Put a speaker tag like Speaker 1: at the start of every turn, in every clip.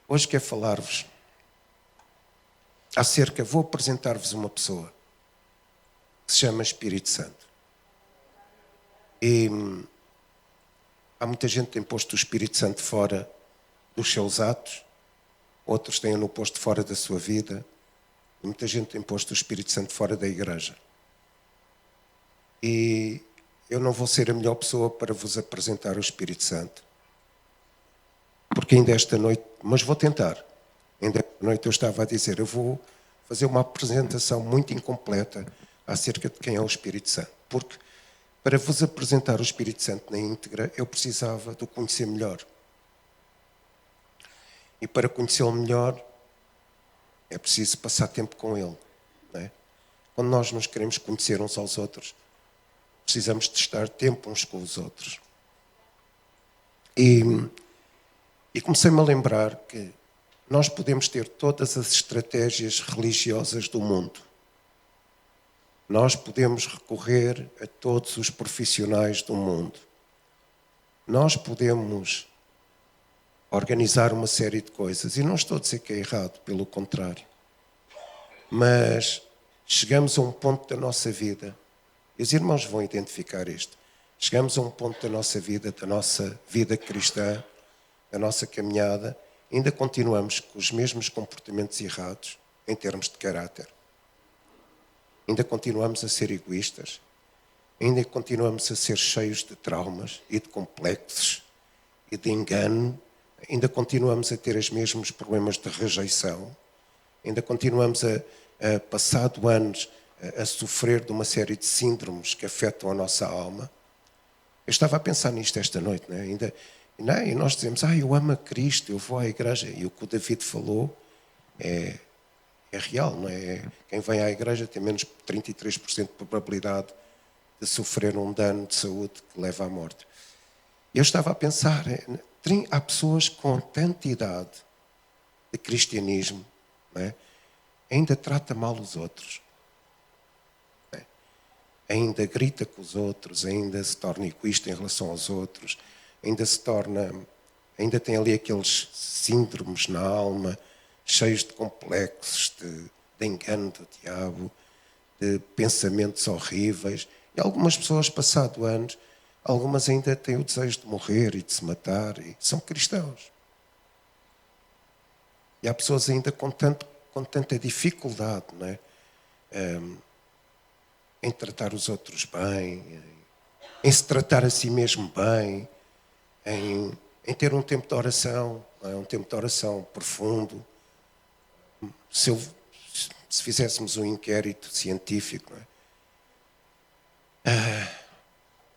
Speaker 1: Hoje quero falar-vos vou apresentar-vos uma pessoa que se chama Espírito Santo. E há muita gente que tem posto o Espírito Santo fora dos seus atos, outros têm-no posto fora da sua vida, e muita gente tem posto o Espírito Santo fora da igreja. E eu não vou ser a melhor pessoa para vos apresentar o Espírito Santo, porque ainda esta noite, mas vou tentar. Ainda esta noite eu estava a dizer, eu vou fazer uma apresentação muito incompleta acerca de quem é o Espírito Santo, porque para vos apresentar o Espírito Santo na íntegra, eu precisava de o conhecer melhor. E para conhecê-lo melhor, é preciso passar tempo com ele. Não é? Quando nós nos queremos conhecer uns aos outros, precisamos de estar tempo uns com os outros. E comecei-me a lembrar que nós podemos ter todas as estratégias religiosas do mundo. Nós podemos recorrer a todos os profissionais do mundo. Nós podemos organizar uma série de coisas. E não estou a dizer que é errado, pelo contrário. Mas chegamos a um ponto da nossa vida, e os irmãos vão identificar isto, chegamos a um ponto da nossa vida cristã, da nossa caminhada, ainda continuamos com os mesmos comportamentos errados em termos de caráter. Ainda continuamos a ser egoístas, ainda continuamos a ser cheios de traumas e de complexos e de engano, ainda continuamos a ter os mesmos problemas de rejeição, ainda continuamos passado anos, a sofrer de uma série de síndromes que afetam a nossa alma. Eu estava a pensar nisto esta noite, não é? E nós dizemos, eu amo a Cristo, eu vou à igreja. E o que o David falou é real, não é? Quem vem à igreja tem menos de 33% de probabilidade de sofrer um dano de saúde que leva à morte. Eu estava a pensar, há pessoas com tanta idade de cristianismo, não é? Ainda trata mal os outros, não é? Ainda grita com os outros, ainda se torna egoísta em relação aos outros, ainda tem ali aqueles síndromes na alma, cheios de complexos, de engano do diabo, de pensamentos horríveis. E algumas pessoas, passado anos, algumas ainda têm o desejo de morrer e de se matar, e são cristãos. E há pessoas ainda com tanta dificuldade, não é? Em tratar os outros bem, em se tratar a si mesmo bem, em ter um tempo de oração, um tempo de oração profundo. Se fizéssemos um inquérito científico, não é?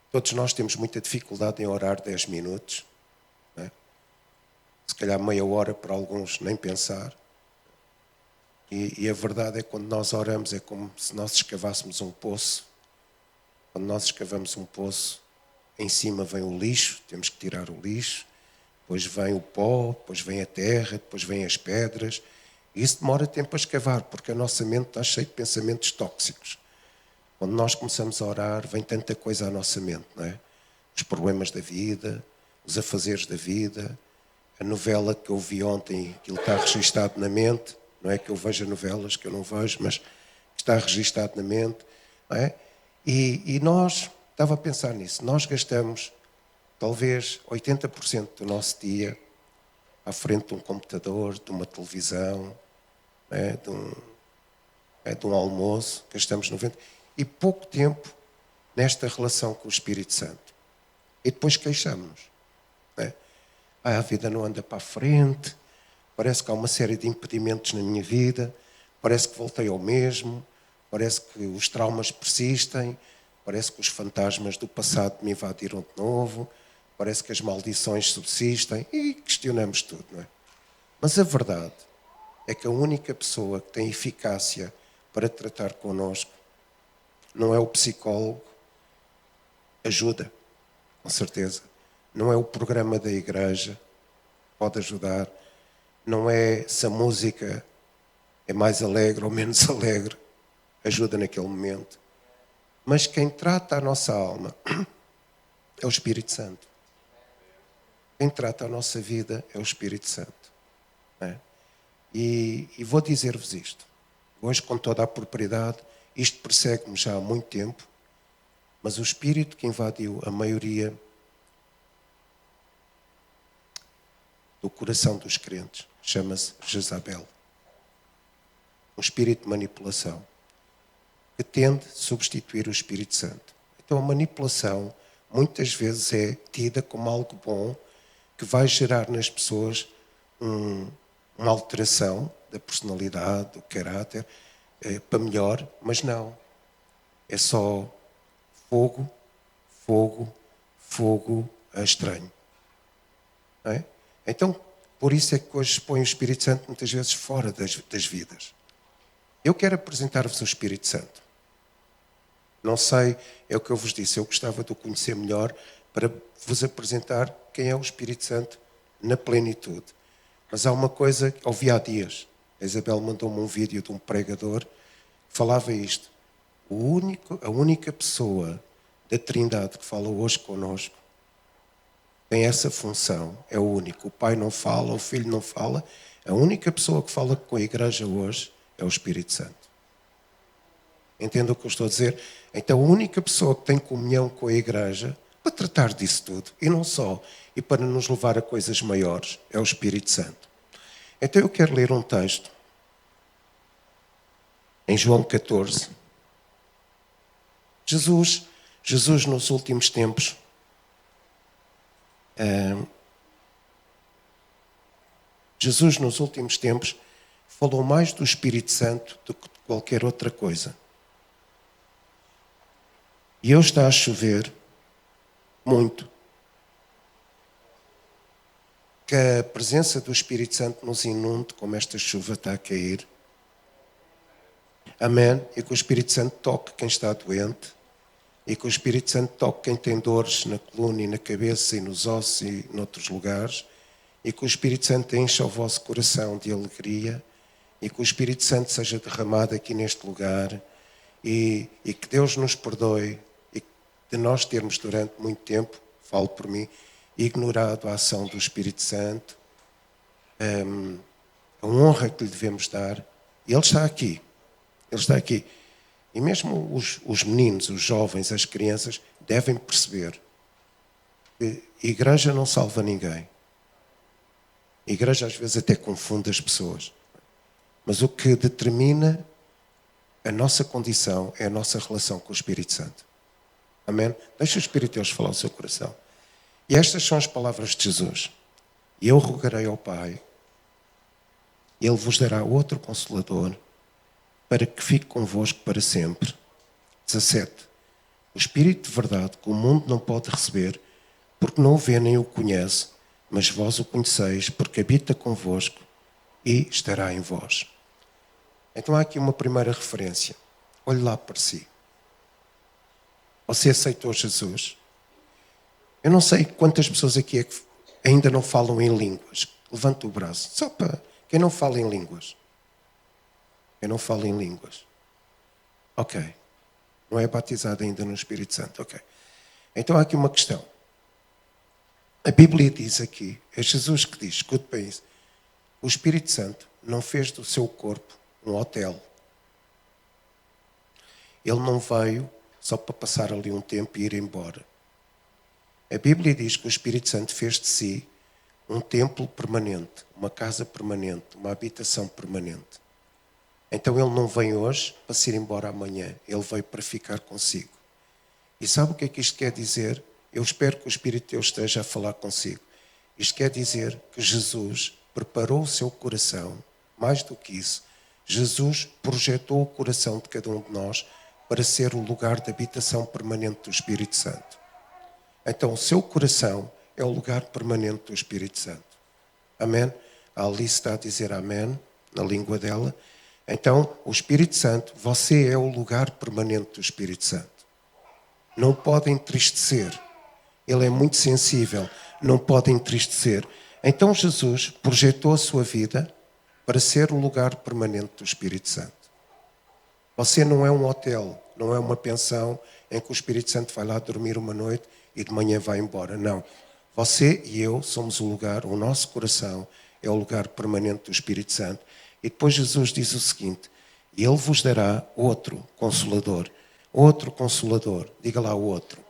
Speaker 1: Todos nós temos muita dificuldade em orar 10 minutos, não é? Se calhar meia hora para alguns nem pensar. E a verdade é que quando nós oramos é como se nós escavássemos um poço. Quando nós escavamos um poço, em cima vem o lixo, temos que tirar o lixo, depois vem o pó, depois vem a terra, depois vem as pedras. E isso demora tempo a escavar, porque a nossa mente está cheia de pensamentos tóxicos. Quando nós começamos a orar, vem tanta coisa à nossa mente, não é? Os problemas da vida, os afazeres da vida, a novela que eu vi ontem, aquilo está registado na mente. Não é que eu veja novelas que eu não vejo, mas está registado na mente, não é? E nós, estava a pensar nisso, nós gastamos talvez 80% do nosso dia à frente de um computador, de uma televisão, não é? De um almoço, gastamos 90%, e pouco tempo nesta relação com o Espírito Santo. E depois queixamos-nos, não é? A vida não anda para a frente, parece que há uma série de impedimentos na minha vida, parece que voltei ao mesmo, parece que os traumas persistem, parece que os fantasmas do passado me invadiram de novo, parece que as maldições subsistem, e questionamos tudo, não é? Mas a verdade é que a única pessoa que tem eficácia para tratar connosco não é o psicólogo, ajuda, com certeza, não é o programa da igreja, pode ajudar, não é se a música é mais alegre ou menos alegre, ajuda naquele momento. Mas quem trata a nossa alma é o Espírito Santo. Quem trata a nossa vida é o Espírito Santo. Não é? E vou dizer-vos isto. Hoje, com toda a propriedade, isto persegue-me já há muito tempo, mas o espírito que invadiu a maioria do coração dos crentes chama-se Jezabel. Um espírito de manipulação que tende a substituir o Espírito Santo. Então a manipulação muitas vezes é tida como algo bom que vai gerar nas pessoas uma alteração da personalidade, do caráter, para melhor, mas não. É só fogo, fogo, fogo a estranho. Não é? Então, por isso é que hoje se põe o Espírito Santo muitas vezes fora das vidas. Eu quero apresentar-vos o Espírito Santo. Não sei, é o que eu vos disse, eu gostava de o conhecer melhor para vos apresentar quem é o Espírito Santo na plenitude. Mas há uma coisa, ouvi há dias, a Isabel mandou-me um vídeo de um pregador que falava isto. A única pessoa da Trindade que fala hoje connosco tem essa função, é o único. O Pai não fala, o Filho não fala. A única pessoa que fala com a Igreja hoje é o Espírito Santo. Entende o que eu estou a dizer? Então a única pessoa que tem comunhão com a Igreja para tratar disso tudo, e não só, e para nos levar a coisas maiores, é o Espírito Santo. Então eu quero ler um texto em João 14. Jesus nos últimos tempos falou mais do Espírito Santo do que de qualquer outra coisa. E hoje está a chover muito. Que a presença do Espírito Santo nos inunde como esta chuva está a cair. Amém? E que o Espírito Santo toque quem está doente. E que o Espírito Santo toque quem tem dores na coluna e na cabeça e nos ossos e noutros lugares. E que o Espírito Santo encha o vosso coração de alegria. E que o Espírito Santo seja derramado aqui neste lugar. E que Deus nos perdoe e de nós termos durante muito tempo, falo por mim, ignorado a ação do Espírito Santo, a honra que lhe devemos dar. E Ele está aqui. Ele está aqui. E mesmo os meninos, os jovens, as crianças, devem perceber que a igreja não salva ninguém. A igreja às vezes até confunde as pessoas. Mas o que determina a nossa condição é a nossa relação com o Espírito Santo. Amém? Deixa o Espírito de Deus falar ao seu coração. E estas são as palavras de Jesus. E eu rogarei ao Pai, e Ele vos dará outro Consolador, para que fique convosco para sempre. 17. O Espírito de verdade que o mundo não pode receber, porque não o vê nem o conhece, mas vós o conheceis, porque habita convosco e estará em vós. Então há aqui uma primeira referência. Olhe lá para si. Você aceitou Jesus? Eu não sei quantas pessoas aqui é que ainda não falam em línguas. Levanta o braço. Só para quem não fala em línguas. Quem não fala em línguas. Ok. Não é batizado ainda no Espírito Santo. Ok. Então há aqui uma questão. A Bíblia diz aqui, é Jesus que diz, escute bem isso. O Espírito Santo não fez do seu corpo um hotel. Ele não veio só para passar ali um tempo e ir embora. A Bíblia diz que o Espírito Santo fez de si um templo permanente, uma casa permanente, uma habitação permanente. Então ele não vem hoje para se ir embora amanhã. Ele veio para ficar consigo. E sabe o que é que isto quer dizer? Eu espero que o Espírito de Deus esteja a falar consigo. Isto quer dizer que Jesus preparou o seu coração, mais do que isso. Jesus projetou o coração de cada um de nós para ser o lugar de habitação permanente do Espírito Santo. Então o seu coração é o lugar permanente do Espírito Santo. Amém? A Alice está a dizer amém na língua dela. Então o Espírito Santo, você é o lugar permanente do Espírito Santo. Não pode entristecer. Ele é muito sensível. Não pode entristecer. Então Jesus projetou a sua vida para ser o lugar permanente do Espírito Santo. Você não é um hotel, não é uma pensão em que o Espírito Santo vai lá dormir uma noite e de manhã vai embora. Não. Você e eu somos o lugar, o nosso coração é é o lugar permanente do Espírito Santo. E depois Jesus diz o seguinte: e Ele vos dará outro Consolador. Outro Consolador. Diga lá, outro.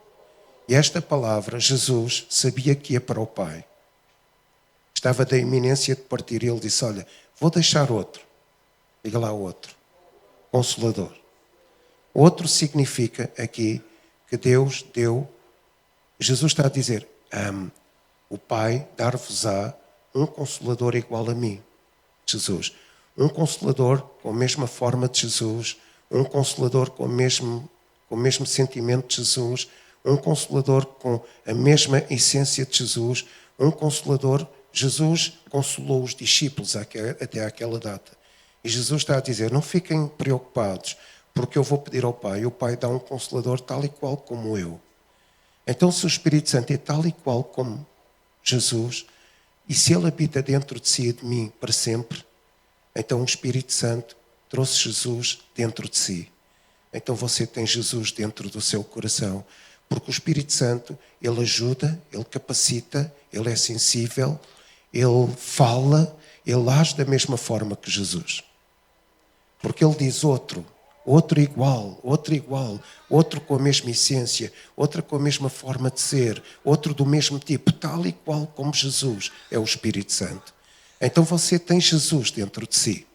Speaker 1: E esta palavra, Jesus sabia que ia para o Pai. Estava da iminência de partir. E Ele disse: olha, vou deixar outro. Diga lá, outro. Consolador. Outro significa aqui que Deus deu. Jesus está a dizer: o Pai dar-vos-á um Consolador igual a mim. Jesus. Um Consolador com a mesma forma de Jesus. Um Consolador com o mesmo sentimento de Jesus. Um Consolador com a mesma essência de Jesus. Um Consolador. Jesus consolou os discípulos até àquela data. E Jesus está a dizer: não fiquem preocupados, porque eu vou pedir ao Pai. O Pai dá um Consolador tal e qual como eu. Então, se o Espírito Santo é tal e qual como Jesus, e se Ele habita dentro de si e de mim para sempre, então o Espírito Santo trouxe Jesus dentro de si. Então você tem Jesus dentro do seu coração. Porque o Espírito Santo, Ele ajuda, Ele capacita, Ele é sensível, Ele fala, Ele age da mesma forma que Jesus. Porque Ele diz outro igual, outro com a mesma essência, outro com a mesma forma de ser, outro do mesmo tipo, tal e qual como Jesus é o Espírito Santo. Então você tem Jesus dentro de si.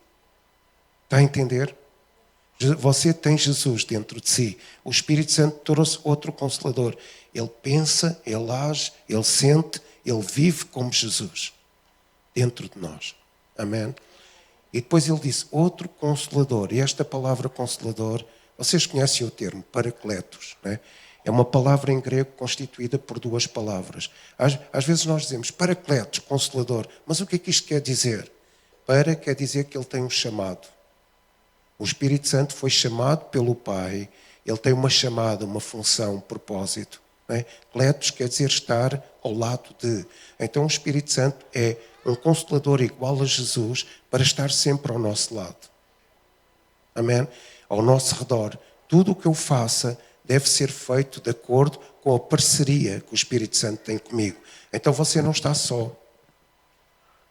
Speaker 1: Está a entender? Você tem Jesus dentro de si. O Espírito Santo trouxe outro Consolador. Ele pensa, ele age, ele sente, ele vive como Jesus dentro de nós. Amém? E depois ele disse outro Consolador. E esta palavra Consolador, vocês conhecem o termo Paracletos, não é? É uma palavra em grego constituída por duas palavras. Às vezes nós dizemos Paracletos, Consolador. Mas o que é que isto quer dizer? Para quer dizer que ele tem um chamado. O Espírito Santo foi chamado pelo Pai. Ele tem uma chamada, uma função, um propósito. Não é? Cletos quer dizer estar ao lado de. Então o Espírito Santo é um Consolador igual a Jesus para estar sempre ao nosso lado. Amém? Ao nosso redor. Tudo o que eu faça deve ser feito de acordo com a parceria que o Espírito Santo tem comigo. Então você não está só.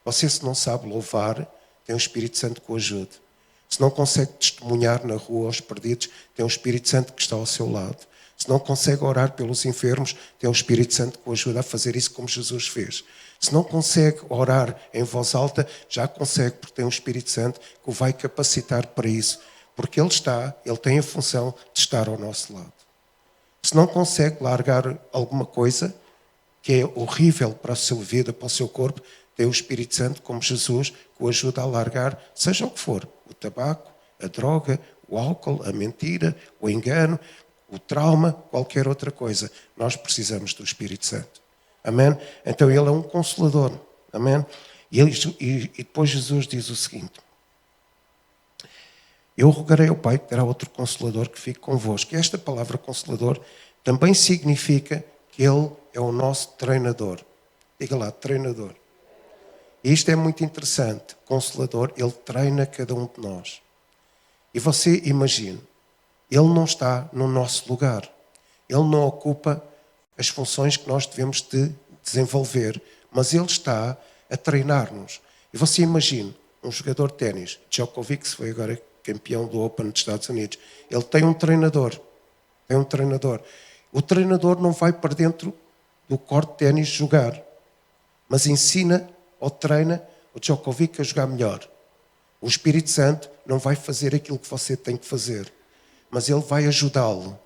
Speaker 1: Você, se não sabe louvar, tem o Espírito Santo que o ajude. Se não consegue testemunhar na rua aos perdidos, tem o Espírito Santo que está ao seu lado. Se não consegue orar pelos enfermos, tem o Espírito Santo que o ajuda a fazer isso como Jesus fez. Se não consegue orar em voz alta, já consegue, porque tem o Espírito Santo que o vai capacitar para isso. Porque ele tem a função de estar ao nosso lado. Se não consegue largar alguma coisa que é horrível para a sua vida, para o seu corpo, tem o Espírito Santo como Jesus que o ajuda a largar, seja o que for. O tabaco, a droga, o álcool, a mentira, o engano, o trauma, qualquer outra coisa. Nós precisamos do Espírito Santo. Amém? Então ele é um Consolador. Amém? E depois Jesus diz o seguinte: eu rogarei ao Pai que terá outro Consolador que fique convosco. E esta palavra Consolador também significa que Ele é o nosso treinador. Diga lá, treinador. E isto é muito interessante. Consolador, Ele treina cada um de nós. E você imagine, Ele não está no nosso lugar. Ele não ocupa as funções que nós devemos de desenvolver, mas Ele está a treinar-nos. E você imagine, um jogador de ténis, Djokovic, que foi agora campeão do Open dos Estados Unidos, ele tem um treinador. O treinador não vai para dentro do corte de ténis jogar, mas ensina ou treina o Djokovic a jogar melhor. O Espírito Santo não vai fazer aquilo que você tem que fazer, mas ele vai ajudá-lo.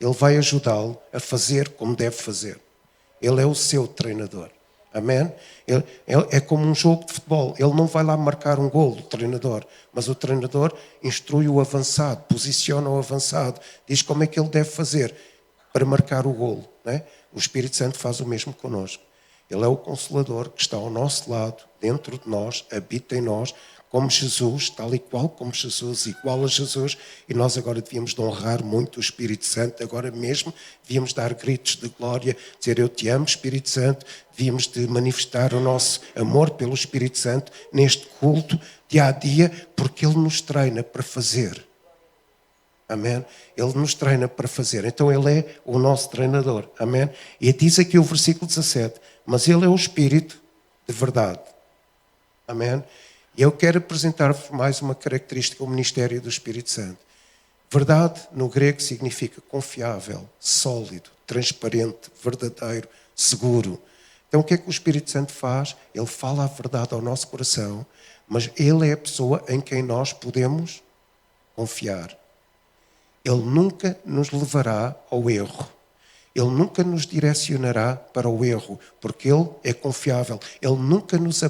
Speaker 1: Ele vai ajudá-lo a fazer como deve fazer. Ele é o seu treinador. Amém? Ele é como um jogo de futebol. Ele não vai lá marcar um golo, o treinador. Mas o treinador instrui o avançado, posiciona o avançado, diz como é que ele deve fazer para marcar o golo. Não é? O Espírito Santo faz o mesmo connosco. Ele é o Consolador que está ao nosso lado, dentro de nós, habita em nós, como Jesus, tal e qual como Jesus, igual a Jesus, e nós agora devíamos de honrar muito o Espírito Santo, agora mesmo devíamos dar gritos de glória, dizer eu te amo, Espírito Santo, devíamos de manifestar o nosso amor pelo Espírito Santo neste culto, dia a dia, porque Ele nos treina para fazer. Amém? Ele nos treina para fazer. Então Ele é o nosso treinador. Amém? E diz aqui o versículo 17, mas Ele é o Espírito de verdade. Amém? E eu quero apresentar-vos mais uma característica do ministério do Espírito Santo. Verdade, no grego, significa confiável, sólido, transparente, verdadeiro, seguro. Então, o que é que o Espírito Santo faz? Ele fala a verdade ao nosso coração, mas Ele é a pessoa em quem nós podemos confiar. Ele nunca nos levará ao erro. Ele nunca nos direcionará para o erro, porque Ele é confiável. Ele nunca nos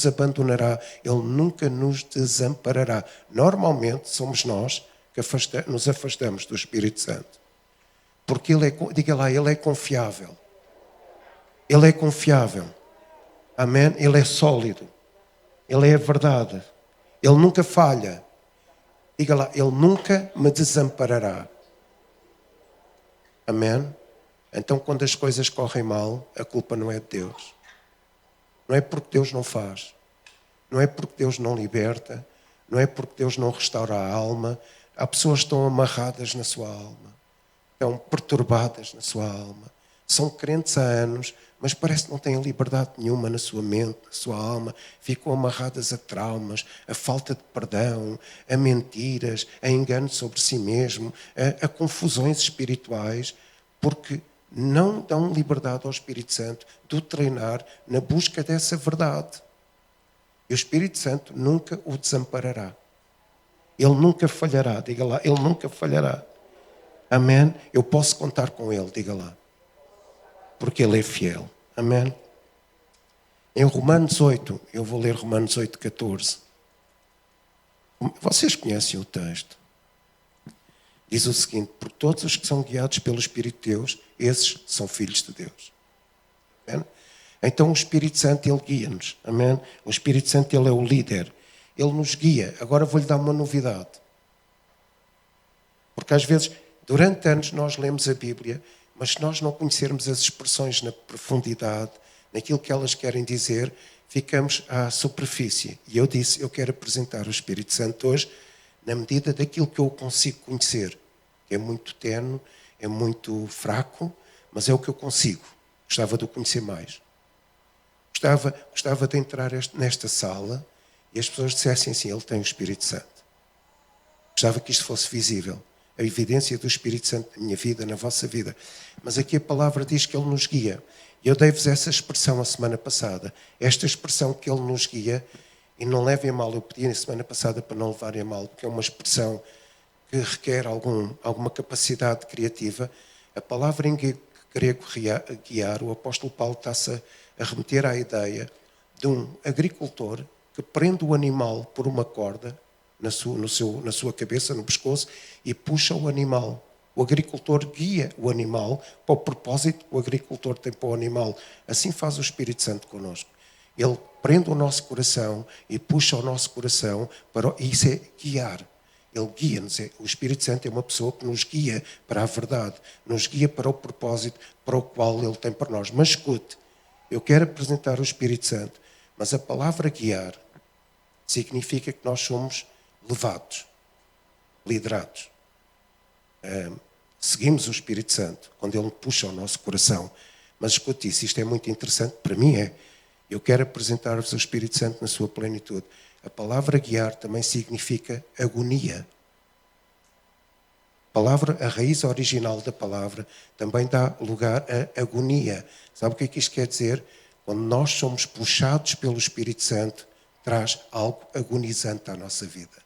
Speaker 1: abandonará. Ele nunca nos desamparará. Normalmente somos nós que nos afastamos do Espírito Santo. Porque Ele é, diga lá, Ele é confiável. Ele é confiável. Amém? Ele é sólido. Ele é a verdade. Ele nunca falha. Diga lá, Ele nunca me desamparará. Amém? Então, quando as coisas correm mal, a culpa não é de Deus. Não é porque Deus não faz. Não é porque Deus não liberta. Não é porque Deus não restaura a alma. Há pessoas que estão amarradas na sua alma. Estão perturbadas na sua alma. São crentes há anos, mas parece que não têm liberdade nenhuma na sua mente, na sua alma. Ficam amarradas a traumas, a falta de perdão, a mentiras, a enganos sobre si mesmo, a confusões espirituais, porque não dão liberdade ao Espírito Santo de o treinar na busca dessa verdade. E o Espírito Santo nunca o desamparará. Ele nunca falhará, diga lá, Ele nunca falhará. Amém? Eu posso contar com Ele, diga lá. Porque Ele é fiel. Amém? Em Romanos 8, eu vou ler Romanos 8, 14. Vocês conhecem o texto. Diz o seguinte: por todos os que são guiados pelo Espírito de Deus, esses são filhos de Deus. Amém? Então o Espírito Santo, Ele guia-nos. Amém? O Espírito Santo, Ele é o líder. Ele nos guia. Agora vou-lhe dar uma novidade. Porque às vezes, durante anos, nós lemos a Bíblia, mas se nós não conhecermos as expressões na profundidade, naquilo que elas querem dizer, ficamos à superfície. E eu disse, eu quero apresentar o Espírito Santo hoje na medida daquilo que eu consigo conhecer. É muito tenue, é muito fraco, mas é o que eu consigo. Gostava de o conhecer mais. Gostava de entrar nesta sala e as pessoas dissessem assim, ele tem o Espírito Santo. Gostava que isto fosse visível. A evidência do Espírito Santo na minha vida, na vossa vida. Mas aqui a palavra diz que Ele nos guia. E eu dei-vos essa expressão a semana passada. Esta expressão que Ele nos guia, e não levem a mal, eu pedi na semana passada para não levarem a mal, porque é uma expressão que requer alguma capacidade criativa. A palavra em grego guiar, o apóstolo Paulo está-se a remeter à ideia de um agricultor que prende o animal por uma corda na sua cabeça, no pescoço, e puxa o animal. O agricultor guia o animal para o propósito que o agricultor tem para o animal. Assim faz o Espírito Santo connosco. Ele prende o nosso coração e puxa o nosso coração para... Isso é guiar. Ele guia-nos. O Espírito Santo é uma pessoa que nos guia para a verdade, nos guia para o propósito para o qual Ele tem para nós. Mas escute, eu quero apresentar o Espírito Santo, mas a palavra guiar significa que nós somos levados, liderados. Seguimos o Espírito Santo quando Ele puxa o nosso coração. Mas escute isso, isto é muito interessante, para mim é. Eu quero apresentar-vos o Espírito Santo na sua plenitude. A palavra guiar também significa agonia. A raiz original da palavra também dá lugar a agonia. Sabe o que é que isto quer dizer? Quando nós somos puxados pelo Espírito Santo, traz algo agonizante à nossa vida.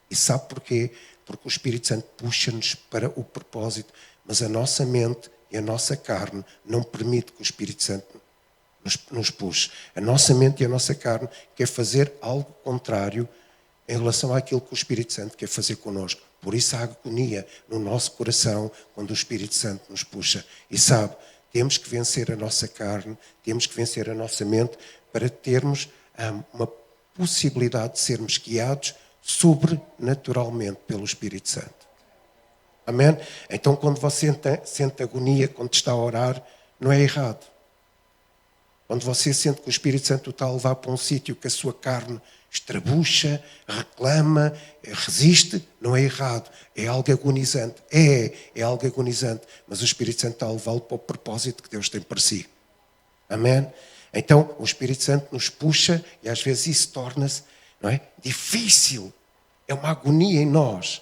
Speaker 1: E sabe porquê? Porque o Espírito Santo puxa-nos para o propósito, mas a nossa mente e a nossa carne não permite que o Espírito Santo nos puxe. A nossa mente e a nossa carne quer fazer algo contrário em relação àquilo que o Espírito Santo quer fazer connosco. Por isso há agonia no nosso coração quando o Espírito Santo nos puxa. E sabe, temos que vencer a nossa carne, temos que vencer a nossa mente para termos uma possibilidade de sermos guiados sobrenaturalmente pelo Espírito Santo. Amém? Então, quando você sente agonia, quando está a orar, não é errado. Quando você sente que o Espírito Santo está a levar para um sítio que a sua carne estrabucha, reclama, resiste, não é errado. É algo agonizante. É algo agonizante. Mas o Espírito Santo está a levá-lo para o propósito que Deus tem para si. Amém? Então, o Espírito Santo nos puxa e às vezes isso torna-se, não é, difícil. É uma agonia em nós.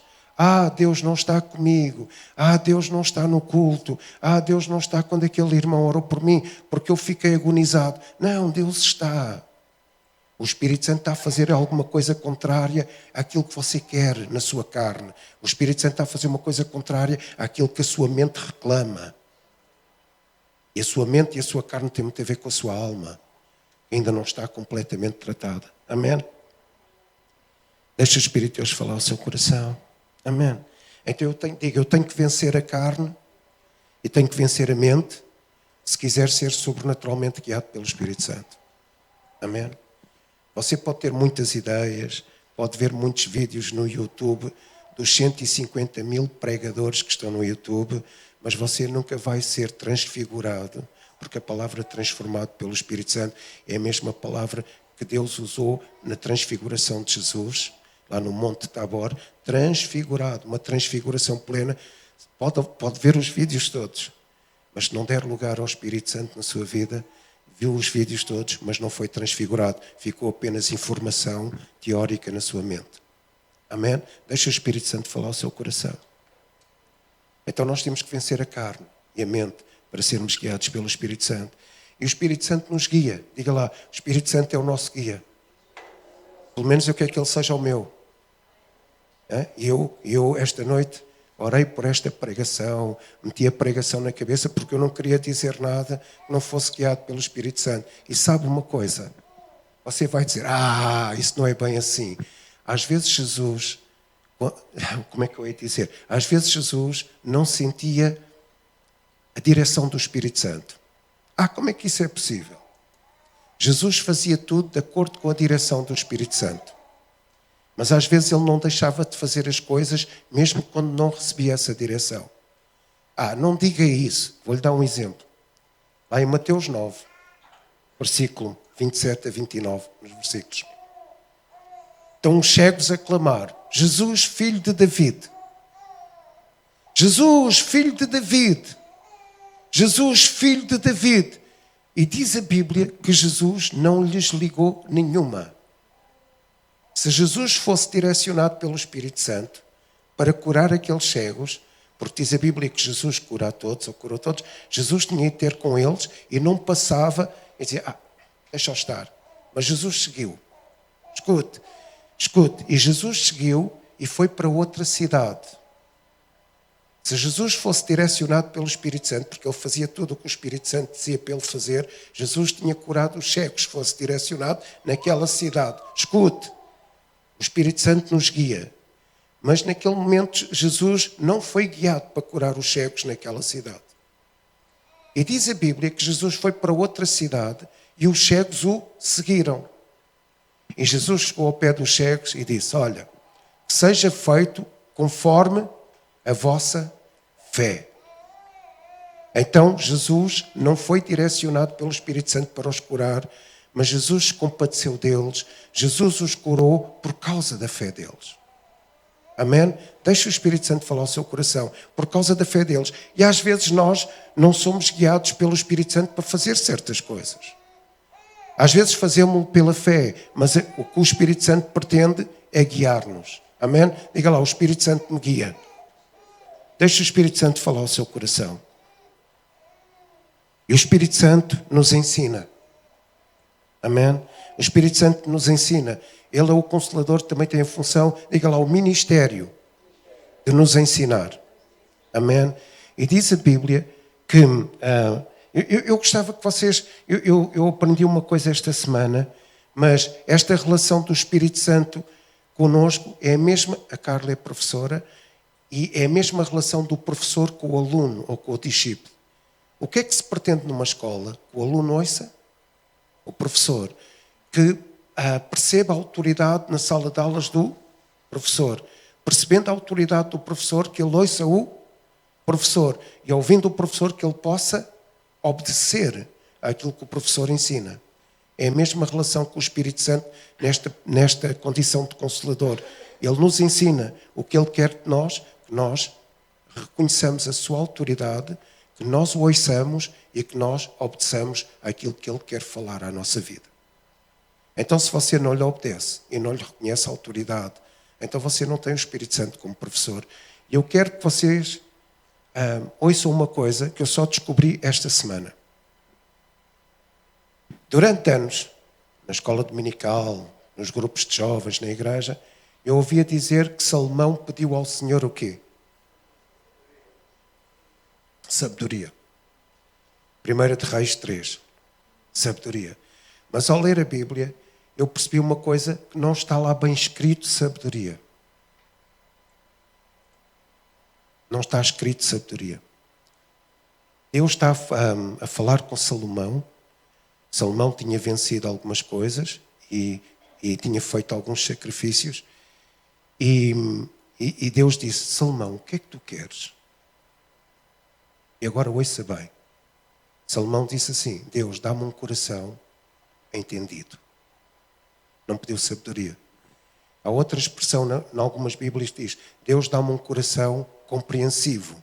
Speaker 1: Deus não está comigo. Deus não está no culto. Deus não está quando aquele irmão orou por mim, porque eu fiquei agonizado. Não, Deus está. O Espírito Santo está a fazer alguma coisa contrária àquilo que você quer na sua carne. O Espírito Santo está a fazer uma coisa contrária àquilo que a sua mente reclama. E a sua mente e a sua carne têm muito a ver com a sua alma, que ainda não está completamente tratada. Amém? Deixa o Espírito de Deus falar ao seu coração. Amém? Então eu tenho que vencer a carne e tenho que vencer a mente se quiser ser sobrenaturalmente guiado pelo Espírito Santo. Amém? Você pode ter muitas ideias, pode ver muitos vídeos no YouTube dos 150 mil pregadores que estão no YouTube, mas você nunca vai ser transfigurado, porque a palavra transformado pelo Espírito Santo é a mesma palavra que Deus usou na transfiguração de Jesus, lá no Monte Tabor, transfigurado, uma transfiguração plena. Pode ver os vídeos todos, mas se não der lugar ao Espírito Santo na sua vida, viu os vídeos todos, mas não foi transfigurado, ficou apenas informação teórica na sua mente. Amém? Deixa o Espírito Santo falar ao seu coração. Então nós temos que vencer a carne e a mente para sermos guiados pelo Espírito Santo. E o Espírito Santo nos guia. Diga lá, o Espírito Santo é o nosso guia. Pelo menos eu quero que ele seja o meu. E eu esta noite orei por esta pregação, meti a pregação na cabeça porque eu não queria dizer nada que não fosse guiado pelo Espírito Santo. E sabe uma coisa? Você vai dizer, isso não é bem assim. Às vezes Jesus, como é que eu ia dizer? Às vezes Jesus não sentia a direção do Espírito Santo. Como é que isso é possível? Jesus fazia tudo de acordo com a direção do Espírito Santo. Mas às vezes ele não deixava de fazer as coisas, mesmo quando não recebia essa direção. Não diga isso. Vou-lhe dar um exemplo. Lá em Mateus 9, versículo 27 a 29, nos versículos. Estão os cegos a clamar, Jesus, filho de David. Jesus, filho de David. Jesus, filho de David. E diz a Bíblia que Jesus não lhes ligou nenhuma. Se Jesus fosse direcionado pelo Espírito Santo para curar aqueles cegos, porque diz a Bíblia que Jesus cura a todos, ou curou todos, Jesus tinha de ter com eles e não passava e dizia, deixa-o estar. Mas Jesus seguiu. Escute. E Jesus seguiu e foi para outra cidade. Se Jesus fosse direcionado pelo Espírito Santo, porque ele fazia tudo o que o Espírito Santo dizia para ele fazer, Jesus tinha curado os cegos, se fosse direcionado naquela cidade. Escute. O Espírito Santo nos guia. Mas naquele momento Jesus não foi guiado para curar os cegos naquela cidade. E diz a Bíblia que Jesus foi para outra cidade e os cegos o seguiram. E Jesus chegou ao pé dos cegos e disse, olha, que seja feito conforme a vossa fé. Então Jesus não foi direcionado pelo Espírito Santo para os curar, mas Jesus se compadeceu deles, Jesus os curou por causa da fé deles. Amém? Deixa o Espírito Santo falar ao seu coração, por causa da fé deles. E às vezes nós não somos guiados pelo Espírito Santo para fazer certas coisas. Às vezes fazemos-lo pela fé, mas o que o Espírito Santo pretende é guiar-nos. Amém? Diga lá, o Espírito Santo me guia. Deixa o Espírito Santo falar ao seu coração. E o Espírito Santo nos ensina. Amém? O Espírito Santo nos ensina. Ele é o Consolador, também tem a função, diga lá, o ministério de nos ensinar. Amém? E diz a Bíblia que... eu gostava que vocês... Eu aprendi uma coisa esta semana, mas esta relação do Espírito Santo connosco é a mesma... A Carla é professora e é a mesma relação do professor com o aluno ou com o discípulo. O que é que se pretende numa escola? O aluno ouça o professor, que perceba a autoridade na sala de aulas do professor, percebendo a autoridade do professor, que ele ouça o professor, e ouvindo o professor, que ele possa obedecer àquilo que o professor ensina. É a mesma relação com o Espírito Santo nesta condição de Consolador. Ele nos ensina o que ele quer de nós, que nós reconheçamos a sua autoridade, Que nós o ouçamos e que nós obedeçamos àquilo que Ele quer falar à nossa vida. Então, se você não lhe obedece e não lhe reconhece a autoridade, então você não tem o Espírito Santo como professor. E eu quero que vocês ouçam uma coisa que eu só descobri esta semana. Durante anos, na escola dominical, nos grupos de jovens, na igreja, eu ouvia dizer que Salomão pediu ao Senhor o quê? Sabedoria. 1 de Reis 3. Sabedoria. Mas ao ler a Bíblia, eu percebi uma coisa que não está lá bem escrito sabedoria. Não está escrito sabedoria. Deus está a falar com Salomão. Salomão tinha vencido algumas coisas e tinha feito alguns sacrifícios. E Deus disse, Salomão, o que é que tu queres? E agora ouça bem. Salomão disse assim, Deus, dá-me um coração entendido. Não pediu sabedoria. Há outra expressão, em algumas Bíblias diz, Deus dá-me um coração compreensivo.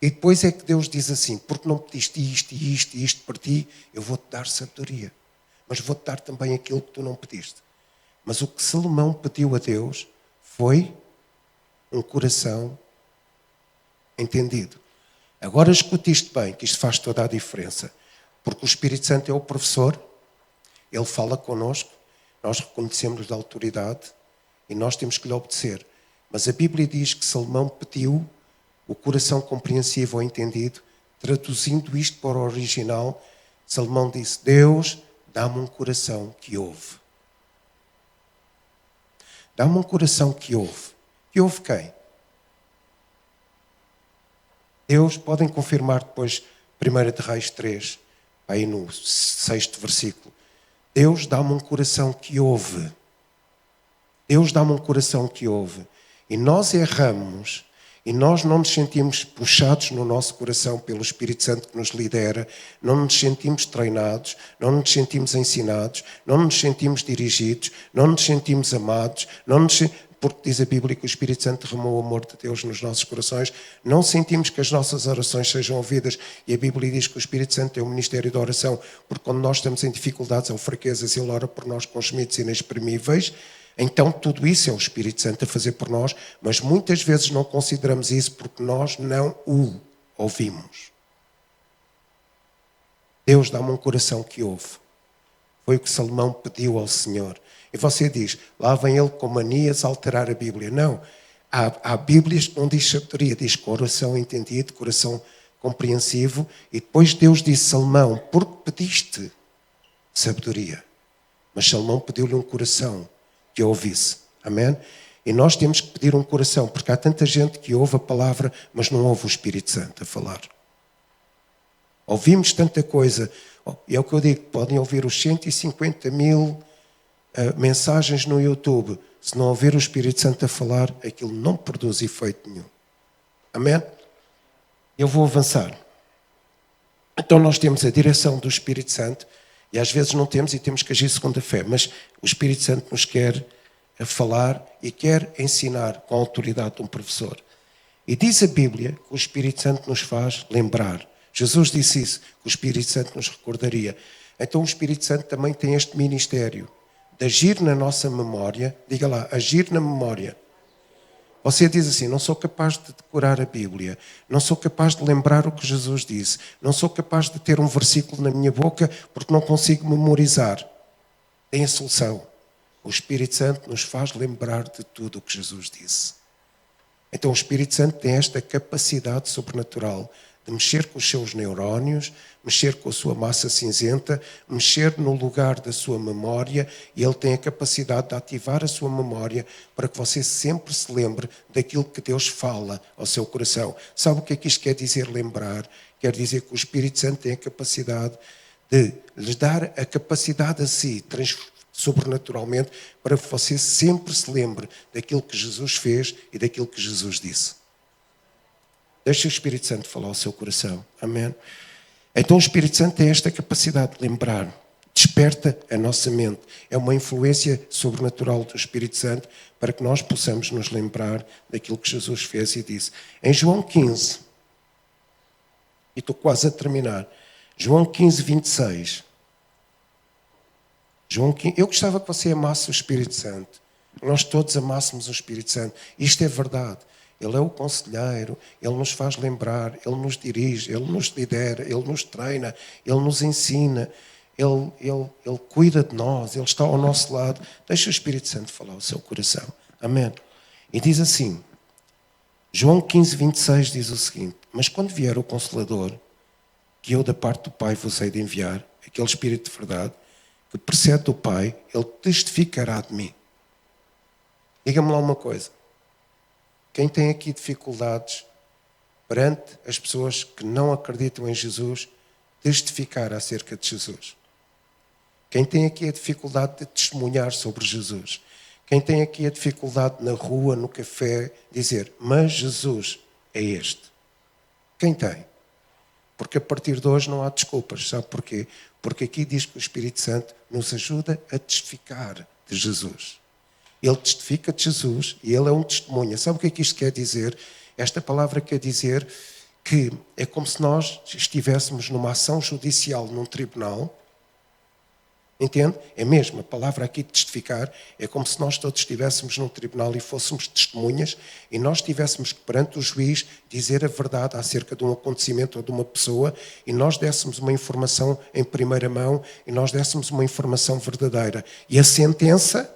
Speaker 1: E depois é que Deus diz assim, porque não pediste isto e isto e isto para ti, eu vou-te dar sabedoria. Mas vou-te dar também aquilo que tu não pediste. Mas o que Salomão pediu a Deus foi um coração entendido. Agora escute isto bem, que isto faz toda a diferença. Porque o Espírito Santo é o professor, ele fala connosco, nós reconhecemos-lhe a autoridade e nós temos que lhe obedecer. Mas a Bíblia diz que Salomão pediu o coração compreensivo ou entendido. Traduzindo isto para o original, Salomão disse, Deus, dá-me um coração que ouve. Dá-me um coração que ouve. Que ouve quem? Deus, podem confirmar depois 1 de Reis 3, aí no 6º versículo. Deus dá-me um coração que ouve. Deus dá-me um coração que ouve. E nós erramos e nós não nos sentimos puxados no nosso coração pelo Espírito Santo que nos lidera, não nos sentimos treinados, não nos sentimos ensinados, não nos sentimos dirigidos, não nos sentimos amados, porque diz a Bíblia que o Espírito Santo derramou o amor de Deus nos nossos corações, não sentimos que as nossas orações sejam ouvidas, e a Bíblia diz que o Espírito Santo tem um ministério de oração, porque quando nós estamos em dificuldades ou fraquezas, Ele ora por nós com gemidos inexprimíveis. Então tudo isso é o Espírito Santo a fazer por nós, mas muitas vezes não consideramos isso porque nós não o ouvimos. Deus dá-me um coração que ouve. Foi o que Salomão pediu ao Senhor. E você diz, lá vem ele com manias a alterar a Bíblia. Não, há Bíblias que não diz sabedoria, diz coração entendido, coração compreensivo. E depois Deus disse, Salomão, porque pediste sabedoria? Mas Salomão pediu-lhe um coração que ouvisse. Amém? E nós temos que pedir um coração, porque há tanta gente que ouve a palavra, mas não ouve o Espírito Santo a falar. Ouvimos tanta coisa, e é o que eu digo, podem ouvir os 150 mil mensagens no YouTube, se não ouvir o Espírito Santo a falar, aquilo não produz efeito nenhum. Amém? Eu vou avançar. Então nós temos a direção do Espírito Santo, e às vezes não temos e temos que agir segundo a fé, mas o Espírito Santo nos quer falar e quer ensinar com a autoridade de um professor. E diz a Bíblia que o Espírito Santo nos faz lembrar. Jesus disse isso, que o Espírito Santo nos recordaria. Então o Espírito Santo também tem este ministério de agir na nossa memória. Diga lá, agir na memória. Você diz assim, não sou capaz de decorar a Bíblia, não sou capaz de lembrar o que Jesus disse, não sou capaz de ter um versículo na minha boca porque não consigo memorizar. Tem a solução. O Espírito Santo nos faz lembrar de tudo o que Jesus disse. Então o Espírito Santo tem esta capacidade sobrenatural de mexer com os seus neurónios, mexer com a sua massa cinzenta, mexer no lugar da sua memória, e ele tem a capacidade de ativar a sua memória para que você sempre se lembre daquilo que Deus fala ao seu coração. Sabe o que é que isto quer dizer, lembrar? Quer dizer que o Espírito Santo tem a capacidade de lhes dar a capacidade a si, sobrenaturalmente, para que você sempre se lembre daquilo que Jesus fez e daquilo que Jesus disse. Deixe o Espírito Santo falar ao seu coração. Amém? Então o Espírito Santo tem esta capacidade de lembrar. Desperta a nossa mente. É uma influência sobrenatural do Espírito Santo para que nós possamos nos lembrar daquilo que Jesus fez e disse. Em João 15, E estou quase a terminar. João 15, 26. João 15, eu gostava que você amasse o Espírito Santo. Nós todos amássemos o Espírito Santo. Isto é verdade. Ele é o conselheiro, Ele nos faz lembrar, Ele nos dirige, Ele nos lidera, Ele nos treina, Ele nos ensina, Ele cuida de nós, Ele está ao nosso lado. Deixa o Espírito Santo falar o seu coração. Amém. E diz assim, João 15, 26 diz o seguinte: mas quando vier o Consolador, que eu da parte do Pai vos hei de enviar, aquele Espírito de verdade, que precede do Pai, Ele testificará de mim. Diga-me lá uma coisa. Quem tem aqui dificuldades perante as pessoas que não acreditam em Jesus, testificar acerca de Jesus? Quem tem aqui a dificuldade de testemunhar sobre Jesus? Quem tem aqui a dificuldade na rua, no café, dizer, mas Jesus é este? Quem tem? Porque a partir de hoje não há desculpas. Sabe porquê? Porque aqui diz que o Espírito Santo nos ajuda a testificar de Jesus. Ele testifica de Jesus e Ele é um testemunha. Sabe o que é que isto quer dizer? Esta palavra quer dizer que é como se nós estivéssemos numa ação judicial num tribunal. Entende? É mesmo, a palavra aqui de testificar é como se nós todos estivéssemos num tribunal e fôssemos testemunhas e nós tivéssemos que perante o juiz dizer a verdade acerca de um acontecimento ou de uma pessoa e nós dessemos uma informação em primeira mão e nós dessemos uma informação verdadeira. E a sentença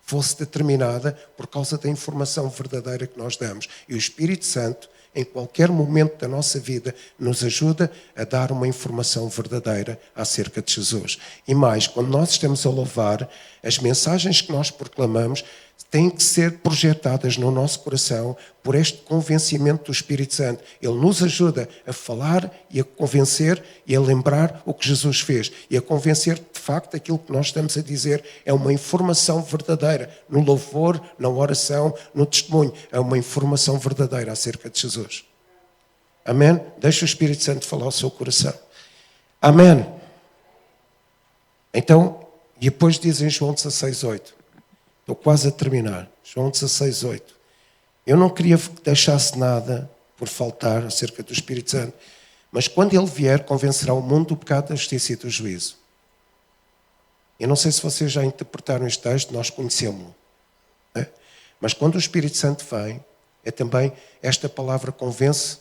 Speaker 1: fosse determinada por causa da informação verdadeira que nós damos. E o Espírito Santo, em qualquer momento da nossa vida, nos ajuda a dar uma informação verdadeira acerca de Jesus. E mais, quando nós estamos a louvar, as mensagens que nós proclamamos têm que ser projetadas no nosso coração por este convencimento do Espírito Santo. Ele nos ajuda a falar e a convencer e a lembrar o que Jesus fez e a convencer que, de facto, aquilo que nós estamos a dizer é uma informação verdadeira. No louvor, na oração, no testemunho. É uma informação verdadeira acerca de Jesus. Amém? Deixa o Espírito Santo falar ao seu coração. Amém? Então, e depois diz em João 16:8. Estou quase a terminar. João 16:8. Eu não queria que deixasse nada por faltar acerca do Espírito Santo. Mas quando Ele vier, convencerá o mundo do pecado, da justiça e do juízo. Eu não sei se vocês já interpretaram este texto, nós conhecemos-lo. Mas quando o Espírito Santo vem, é também esta palavra convence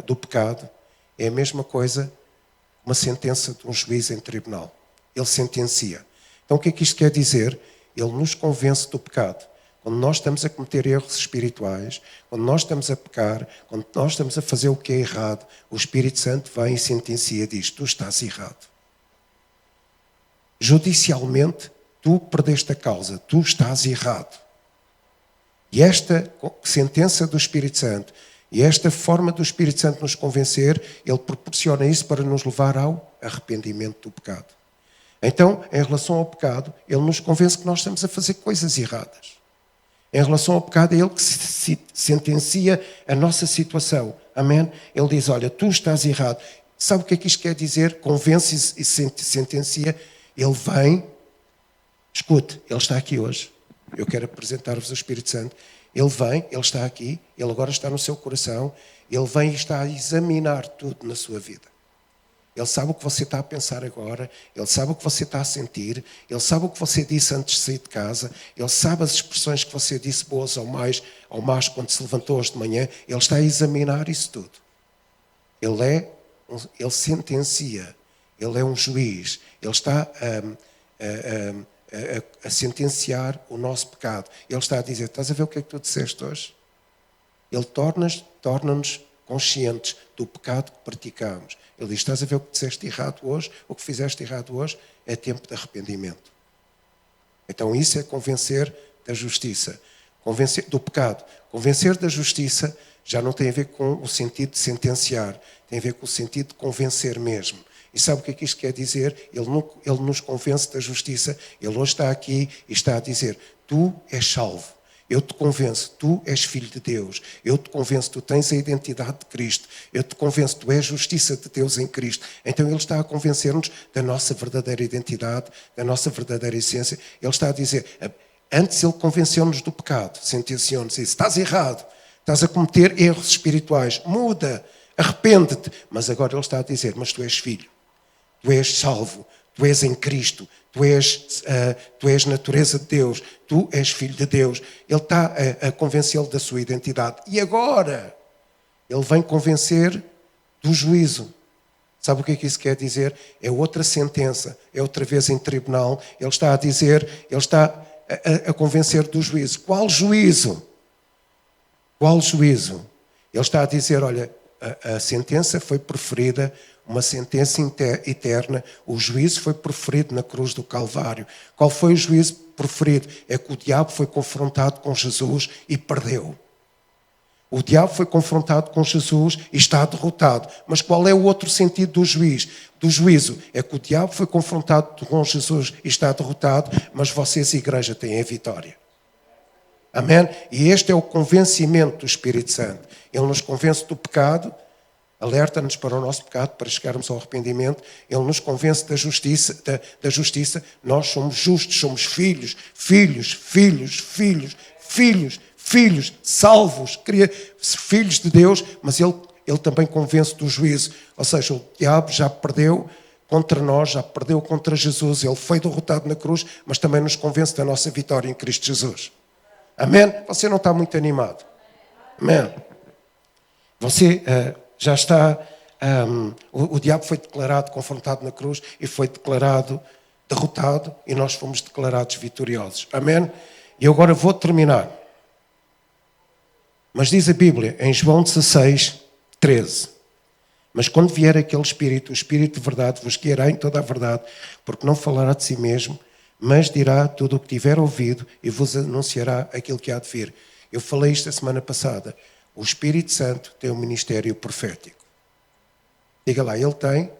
Speaker 1: do pecado. É a mesma coisa que uma sentença de um juiz em tribunal. Ele sentencia. Então o que é que isto quer dizer? Ele nos convence do pecado. Quando nós estamos a cometer erros espirituais, quando nós estamos a pecar, quando nós estamos a fazer o que é errado, o Espírito Santo vem e sentencia e diz, tu estás errado. Judicialmente, tu perdeste a causa, tu estás errado. E esta sentença do Espírito Santo e esta forma do Espírito Santo nos convencer, ele proporciona isso para nos levar ao arrependimento do pecado. Então, em relação ao pecado, ele nos convence que nós estamos a fazer coisas erradas. Em relação ao pecado, é ele que sentencia a nossa situação. Amém? Ele diz, olha, tu estás errado. Sabe o que é que isto quer dizer? Convence e sentencia. Ele vem, escute, ele está aqui hoje. Eu quero apresentar-vos o Espírito Santo. Ele vem, ele está aqui, ele agora está no seu coração. Ele vem e está a examinar tudo na sua vida. Ele sabe o que você está a pensar agora, ele sabe o que você está a sentir, ele sabe o que você disse antes de sair de casa, ele sabe as expressões que você disse boas ou más quando se levantou hoje de manhã, ele está a examinar isso tudo. Ele sentencia, ele é um juiz, ele está a sentenciar o nosso pecado. Ele está a dizer, estás a ver o que é que tu disseste hoje? Ele torna-nos conscientes do pecado que praticamos. Ele diz, estás a ver o que disseste errado hoje, o que fizeste errado hoje, é tempo de arrependimento. Então isso é convencer da justiça, convencer do pecado. Convencer da justiça já não tem a ver com o sentido de sentenciar, tem a ver com o sentido de convencer mesmo. E sabe o que é que isto quer dizer? Ele nos convence da justiça, ele hoje está aqui e está a dizer, tu és salvo. Eu te convenço, tu és filho de Deus. Eu te convenço, tu tens a identidade de Cristo. Eu te convenço, tu és justiça de Deus em Cristo. Então Ele está a convencer-nos da nossa verdadeira identidade, da nossa verdadeira essência. Ele está a dizer, antes Ele convenceu-nos do pecado, sentenciou-nos e disse, estás errado, estás a cometer erros espirituais, muda, arrepende-te. Mas agora ele está a dizer, mas tu és filho, tu és salvo, tu és em Cristo, tu és natureza de Deus, tu és filho de Deus. Ele está a convencê-lo da sua identidade. E agora, ele vem convencer do juízo. Sabe o que é que isso quer dizer? É outra sentença, é outra vez em tribunal. Ele está a dizer, ele está a convencer do juízo. Qual juízo? Qual juízo? Ele está a dizer, olha, a sentença foi proferida, uma sentença eterna, o juízo foi proferido na cruz do Calvário. Qual foi o juízo proferido? É que o diabo foi confrontado com Jesus e perdeu. O diabo foi confrontado com Jesus e está derrotado. Mas qual é o outro sentido do juízo? É que o diabo foi confrontado com Jesus e está derrotado, mas vocês, igreja, têm a vitória. Amém? E este é o convencimento do Espírito Santo. Ele nos convence do pecado, alerta-nos para o nosso pecado, para chegarmos ao arrependimento. Ele nos convence da justiça. Nós somos justos, somos filhos, salvos, filhos de Deus, mas ele também convence do juízo. Ou seja, o diabo já perdeu contra nós, já perdeu contra Jesus. Ele foi derrotado na cruz, mas também nos convence da nossa vitória em Cristo Jesus. Amém? Você não está muito animado? Amém? Você já está... o diabo foi declarado confrontado na cruz e foi declarado derrotado e nós fomos declarados vitoriosos. Amém? E agora vou terminar. Mas diz a Bíblia, em João 16, 13, mas quando vier aquele Espírito, o Espírito de verdade, vos guiará em toda a verdade, porque não falará de si mesmo, mas dirá tudo o que tiver ouvido e vos anunciará aquilo que há de vir. Eu falei isto a semana passada. O Espírito Santo tem um ministério profético. Diga lá, ele tem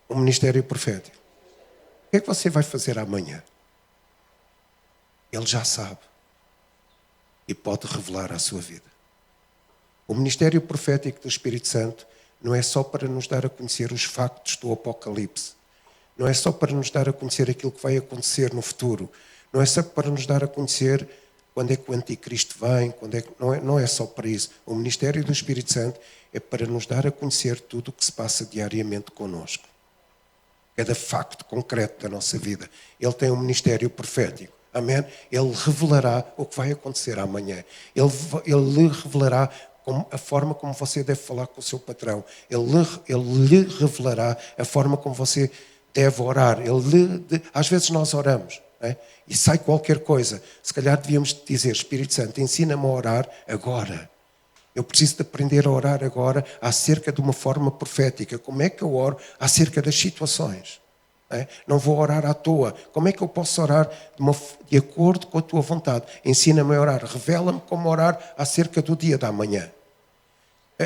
Speaker 1: um ministério profético. O que é que você vai fazer amanhã? Ele já sabe. E pode revelar a sua vida. O ministério profético do Espírito Santo não é só para nos dar a conhecer os factos do Apocalipse. Não é só para nos dar a conhecer aquilo que vai acontecer no futuro. Não é só para nos dar a conhecer quando é que o Anticristo vem. Não é só para isso. O ministério do Espírito Santo é para nos dar a conhecer tudo o que se passa diariamente connosco. Cada facto concreto da nossa vida. Ele tem um ministério profético. Amém? Ele revelará o que vai acontecer amanhã. Ele lhe revelará a forma como você deve falar com o seu patrão. Ele lhe revelará a forma como você deve orar. Às vezes nós oramos, né? E sai qualquer coisa. Se calhar devíamos dizer, Espírito Santo, ensina-me a orar agora. Eu preciso de aprender a orar agora acerca de uma forma profética. Como é que eu oro acerca das situações? Não vou orar à toa. Como é que eu posso orar de acordo com a tua vontade? Ensina-me a orar. Revela-me como orar acerca do dia da manhã.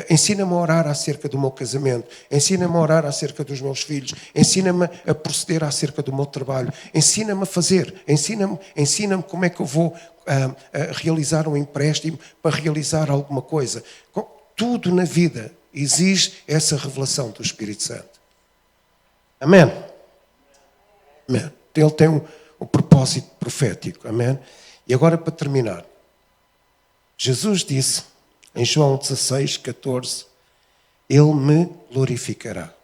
Speaker 1: Ensina-me a orar acerca do meu casamento. Ensina-me a orar acerca dos meus filhos. Ensina-me a proceder acerca do meu trabalho. Ensina-me a fazer. Ensina-me como é que eu vou realizar um empréstimo para realizar alguma coisa. Tudo na vida exige essa revelação do Espírito Santo. Amém? Amém. Ele tem um propósito profético. Amém? E agora, para terminar, Jesus disse em João 16, 14, Ele me glorificará.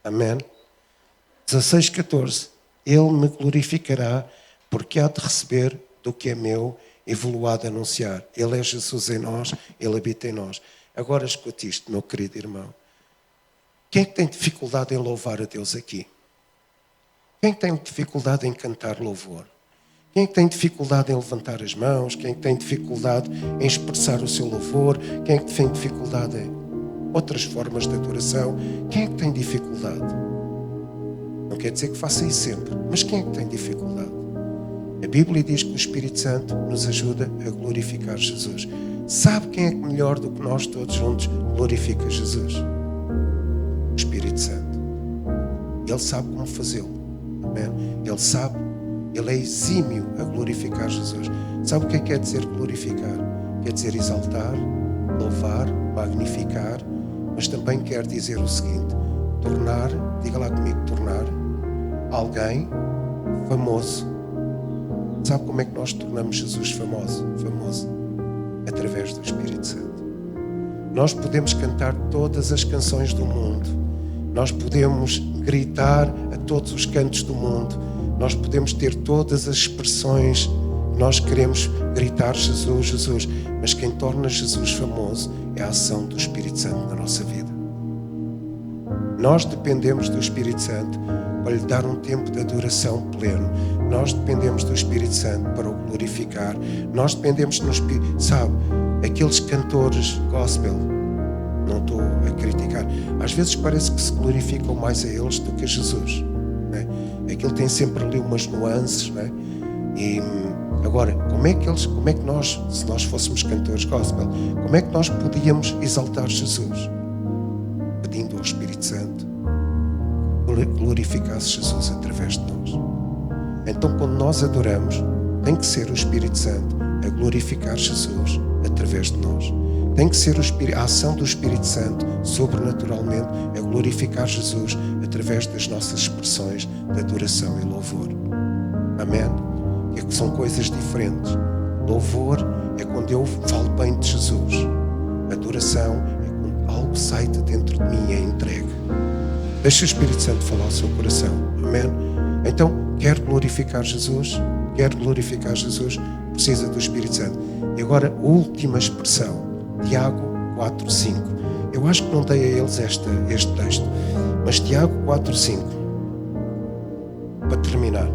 Speaker 1: Amém? 16, 14, Ele me glorificará porque há de receber do que é meu e vou-lo há de anunciar. Ele é Jesus em nós, Ele habita em nós. Agora escute isto, meu querido irmão. Quem é que tem dificuldade em louvar a Deus aqui? Quem tem dificuldade em cantar louvor? Quem tem dificuldade em levantar as mãos? Quem tem dificuldade em expressar o seu louvor? Quem tem dificuldade em outras formas de adoração? Quem é que tem dificuldade? Não quer dizer que faça isso sempre, mas quem é que tem dificuldade? A Bíblia diz que o Espírito Santo nos ajuda a glorificar Jesus. Sabe quem é que melhor do que nós todos juntos glorifica Jesus? O Espírito Santo. Ele sabe como fazê-lo. Ele sabe, ele é exímio a glorificar Jesus. Sabe o que quer dizer glorificar? Quer dizer exaltar, louvar, magnificar, mas também quer dizer o seguinte: tornar, diga lá comigo, tornar alguém famoso. Sabe como é que nós tornamos Jesus famoso? Através do Espírito Santo. Nós podemos cantar todas as canções do mundo. Nós podemos gritar a todos os cantos do mundo. Nós podemos ter todas as expressões que nós queremos gritar Jesus, Jesus. Mas quem torna Jesus famoso é a ação do Espírito Santo na nossa vida. Nós dependemos do Espírito Santo para lhe dar um tempo de adoração pleno. Nós dependemos do Espírito Santo para o glorificar. Nós dependemos do Espírito, sabe, aqueles cantores gospel, não estou a criticar, às vezes parece que se glorificam mais a eles do que a Jesus, né? Aquilo tem sempre ali umas nuances, né? E agora, como é que nós, se nós fôssemos cantores gospel, como é que nós podíamos exaltar Jesus? Pedindo ao Espírito Santo glorificasse Jesus através de nós. Então, quando nós adoramos, tem que ser o Espírito Santo a glorificar Jesus através de nós. Tem que ser a ação do Espírito Santo sobrenaturalmente a glorificar Jesus através das nossas expressões de adoração e louvor. Amém? É que são coisas diferentes. Louvor é quando eu falo bem de Jesus. Adoração é quando algo sai de dentro de mim e é entregue. Deixa o Espírito Santo falar ao seu coração. Amém? Então, quer glorificar Jesus? Quer glorificar Jesus? Precisa do Espírito Santo. E agora, última expressão. Tiago 4:5. Eu acho que não dei a eles este texto. Mas Tiago 4:5. Para terminar.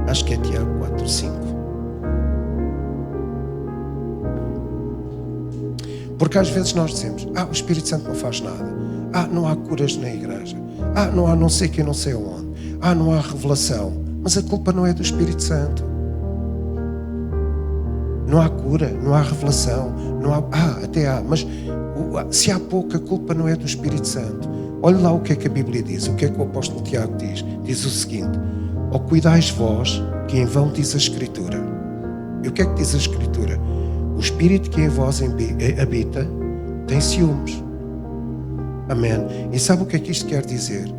Speaker 1: Acho que é Tiago 4:5. Porque às vezes nós dizemos: o Espírito Santo não faz nada. Não há curas na igreja. Não há não sei que, não sei onde. Não há revelação. Mas a culpa não é do Espírito Santo. Não há cura, não há revelação, não há... até há, mas se há pouco, a culpa não é do Espírito Santo. Olha lá o que é que a Bíblia diz, o que é que o apóstolo Tiago diz. Diz o seguinte: cuidais vós, que em vão diz a Escritura. E o que é que diz a Escritura? O Espírito que em vós habita tem ciúmes. Amém? E sabe o que é que isto quer dizer?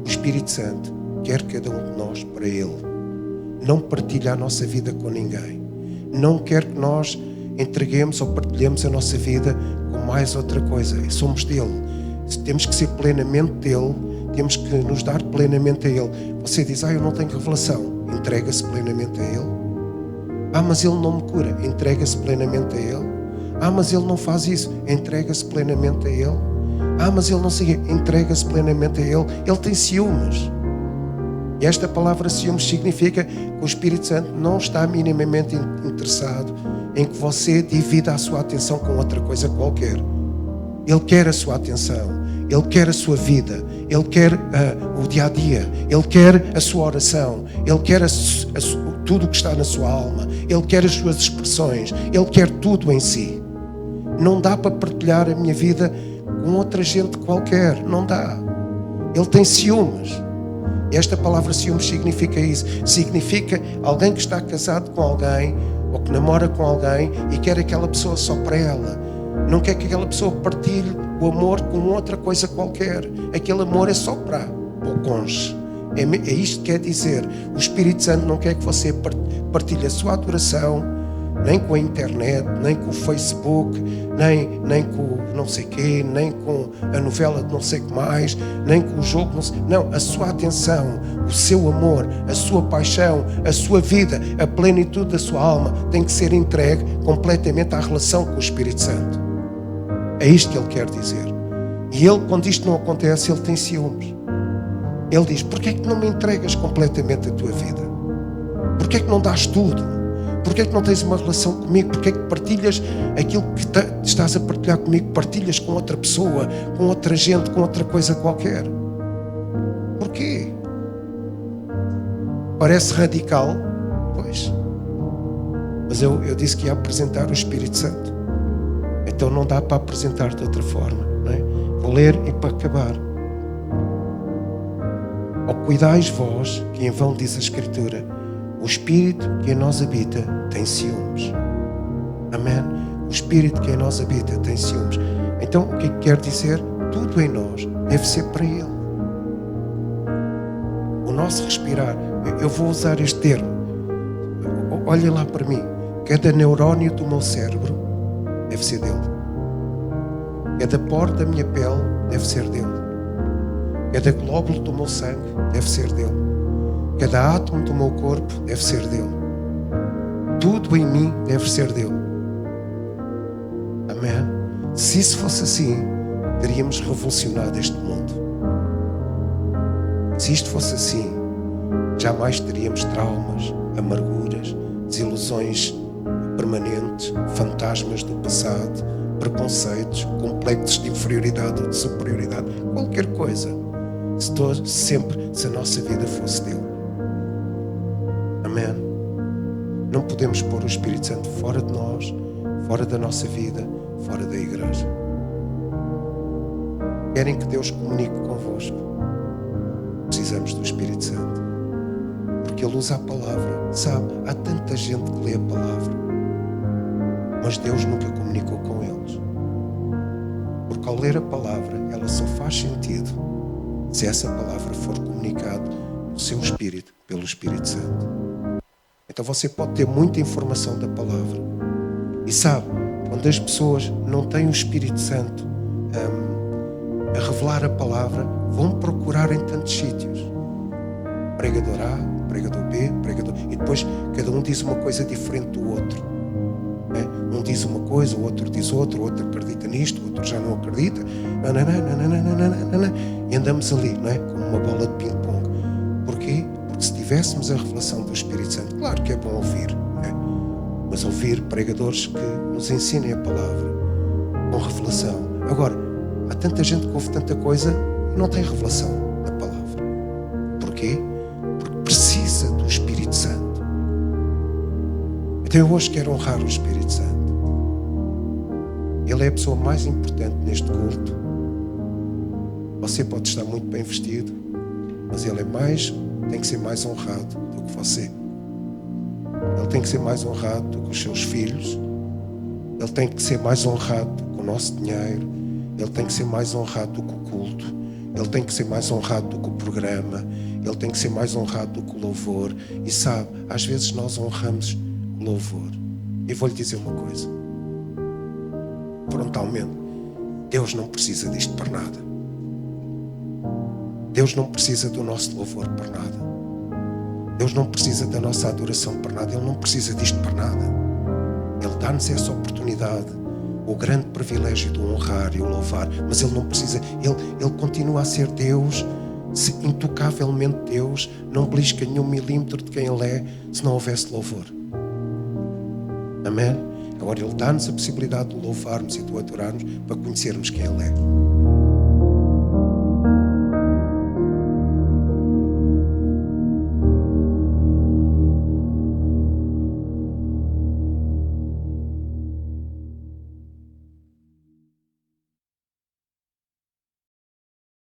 Speaker 1: O Espírito Santo quer cada um de nós para Ele. Não partilha a nossa vida com ninguém. Não quer que nós entreguemos ou partilhemos a nossa vida com mais outra coisa. Somos dele. Temos que ser plenamente dele. Temos que nos dar plenamente a ele. Você diz: eu não tenho revelação. Entrega-se plenamente a ele. Mas ele não me cura. Entrega-se plenamente a ele. Mas ele não faz isso. Entrega-se plenamente a ele. Mas ele não segue. Entrega-se plenamente a ele. Ele tem ciúmes. E esta palavra ciúmes significa que o Espírito Santo não está minimamente interessado em que você divida a sua atenção com outra coisa qualquer. Ele quer a sua atenção, Ele quer a sua vida, Ele quer o dia-a-dia, Ele quer a sua oração, Ele quer tudo o que está na sua alma, Ele quer as suas expressões, Ele quer tudo em si. Não dá para partilhar a minha vida com outra gente qualquer, não dá. Ele tem ciúmes. Esta palavra ciúmes significa isso. Significa alguém que está casado com alguém ou que namora com alguém e quer aquela pessoa só para ela. Não quer que aquela pessoa partilhe o amor com outra coisa qualquer. Aquele amor é só para o cônjuge. É isto que quer dizer. O Espírito Santo não quer que você partilhe a sua adoração nem com a internet, nem com o Facebook, nem com não sei quê, nem com a novela de não sei o que mais, nem com o jogo, não, a sua atenção, o seu amor, a sua paixão, a sua vida, a plenitude da sua alma tem que ser entregue completamente à relação com o Espírito Santo. É isto que ele quer dizer. E ele, quando isto não acontece, ele tem ciúmes. Ele diz: porquê é que não me entregas completamente a tua vida? Porquê é que não dás tudo? Porquê é que não tens uma relação comigo? Porquê é que partilhas aquilo que estás a partilhar comigo? Partilhas com outra pessoa, com outra gente, com outra coisa qualquer? Porquê? Parece radical? Pois. Mas eu disse que ia apresentar o Espírito Santo. Então não dá para apresentar de outra forma, não é? Vou ler e para acabar. Cuidais vós, que em vão diz a Escritura, o Espírito que em nós habita tem ciúmes. Amém? O Espírito que em nós habita tem ciúmes. Então, o que quer dizer? Tudo em nós deve ser para Ele. O nosso respirar, eu vou usar este termo. Olhem lá para mim. Cada neurónio do meu cérebro deve ser dele. Cada poro da minha pele deve ser dele. Cada glóbulo do meu sangue deve ser dele. Cada átomo do meu corpo deve ser dele. Tudo em mim deve ser dele. Amém? Se isso fosse assim, teríamos revolucionado este mundo. Se isto fosse assim, jamais teríamos traumas, amarguras, desilusões permanentes, fantasmas do passado, preconceitos, complexos de inferioridade ou de superioridade, qualquer coisa. Se a nossa vida fosse dele. Amém? Não podemos pôr o Espírito Santo fora de nós, fora da nossa vida, fora da igreja. Querem que Deus comunique convosco? Precisamos do Espírito Santo. Porque Ele usa a palavra. Sabe, há tanta gente que lê a palavra, mas Deus nunca comunicou com eles. Porque ao ler a palavra, ela só faz sentido se essa palavra for comunicada no seu espírito, pelo Espírito Santo. Então você pode ter muita informação da palavra. E sabe, quando as pessoas não têm o Espírito Santo a revelar a palavra, vão procurar em tantos sítios. Pregador A, pregador B, pregador... E depois cada um diz uma coisa diferente do outro. Um diz uma coisa, o outro diz outra, o outro acredita nisto, o outro já não acredita. E andamos ali, não é? Como uma bola de ping-pong. Porquê? Porque se tivéssemos a revelação do Espírito Santo, claro que é bom ouvir, não é? Mas ouvir pregadores que nos ensinem a palavra com revelação. Agora, há tanta gente que ouve tanta coisa e não tem revelação da palavra. Porquê? Porque precisa do Espírito Santo. Então eu hoje quero honrar o Espírito Santo. Ele é a pessoa mais importante neste culto. Você pode estar muito bem vestido, mas ele tem que ser mais honrado do que você. Ele tem que ser mais honrado do que os seus filhos. Ele tem que ser mais honrado do que o nosso dinheiro. Ele tem que ser mais honrado do que o culto. Ele tem que ser mais honrado do que o programa. Ele tem que ser mais honrado do que o louvor. E sabe, às vezes nós honramos o louvor. E vou-lhe dizer uma coisa. Frontalmente, Deus não precisa disto para nada. Deus não precisa do nosso louvor para nada. Deus não precisa da nossa adoração para nada. Ele não precisa disto para nada. Ele dá-nos essa oportunidade, o grande privilégio de o honrar e o louvar. Mas Ele não precisa. Ele continua a ser Deus, intocavelmente Deus. Não belisca nenhum milímetro de quem Ele é se não houvesse louvor. Amém? Agora Ele dá-nos a possibilidade de o louvarmos e de o adorarmos para conhecermos quem Ele é.